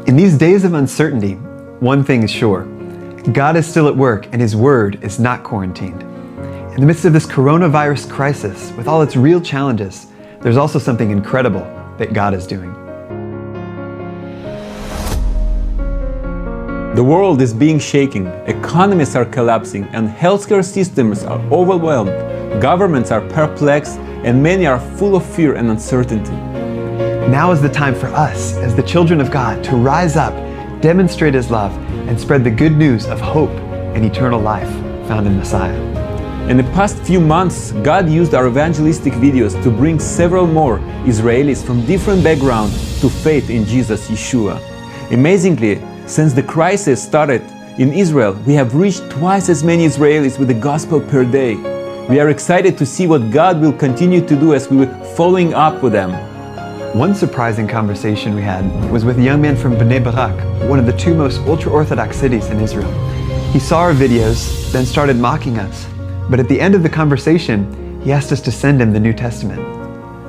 In these days of uncertainty, one thing is sure. God is still at work and His Word is not quarantined. In the midst of this coronavirus crisis, with all its real challenges, there's also something incredible that God is doing. The world is being shaken, economies are collapsing, and healthcare systems are overwhelmed. Governments are perplexed, and many are full of fear and uncertainty. Now is the time for us, as the children of God, to rise up, demonstrate His love, and spread the good news of hope and eternal life found in Messiah. In the past few months, God used our evangelistic videos to bring several more Israelis from different backgrounds to faith in Jesus Yeshua. Amazingly, since the crisis started in Israel, we have reached twice as many Israelis with the gospel per day. We are excited to see what God will continue to do as we are following up with them. One surprising conversation we had was with a young man from Bnei Barak, one of the two most ultra-Orthodox cities in Israel. He saw our videos, then started mocking us. But at the end of the conversation, he asked us to send him the New Testament.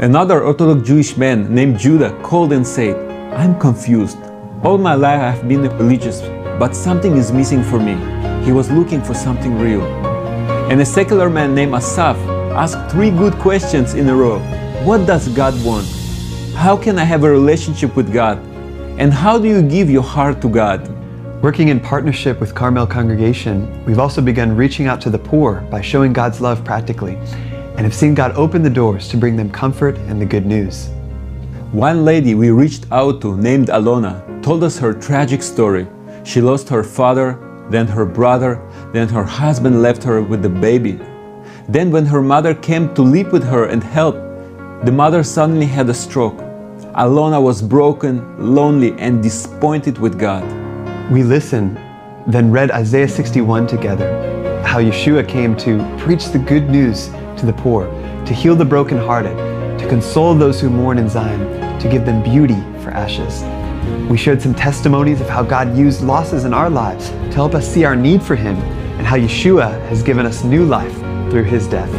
Another Orthodox Jewish man named Judah called and said, "I'm confused. All my life I have been religious, but something is missing for me." He was looking for something real. And a secular man named Asaf asked 3 good questions in a row. What does God want? How can I have a relationship with God? And how do you give your heart to God? Working in partnership with Carmel Congregation, we've also begun reaching out to the poor by showing God's love practically, and have seen God open the doors to bring them comfort and the good news. One lady we reached out to, named Alona, told us her tragic story. She lost her father, then her brother, then her husband left her with the baby. Then when her mother came to live with her and help, the mother suddenly had a stroke. Alona was broken, lonely, and disappointed with God. We listened, then read Isaiah 61 together, how Yeshua came to preach the good news to the poor, to heal the brokenhearted, to console those who mourn in Zion, to give them beauty for ashes. We shared some testimonies of how God used losses in our lives to help us see our need for Him, and how Yeshua has given us new life through His death.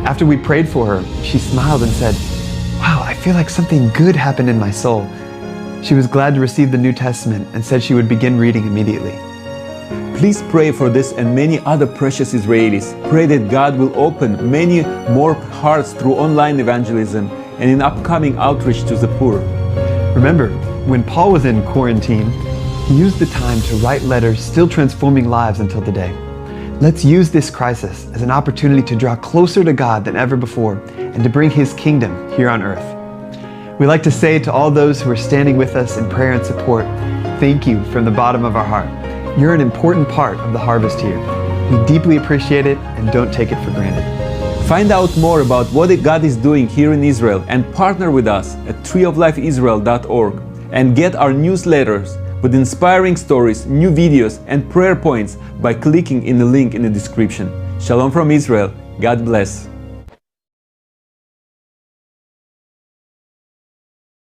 After we prayed for her, she smiled and said, "Wow, I feel like something good happened in my soul." She was glad to receive the New Testament and said she would begin reading immediately. Please pray for this and many other precious Israelis. Pray that God will open many more hearts through online evangelism and in upcoming outreach to the poor. Remember, when Paul was in quarantine, he used the time to write letters still transforming lives until today. Let's use this crisis as an opportunity to draw closer to God than ever before and to bring His kingdom here on earth. We'd like to say to all those who are standing with us in prayer and support, thank you from the bottom of our heart. You're an important part of the harvest here. We deeply appreciate it and don't take it for granted. Find out more about what God is doing here in Israel and partner with us at treeoflifeisrael.org and get our newsletters with inspiring stories, new videos, and prayer points by clicking in the link in the description. Shalom from Israel. God bless.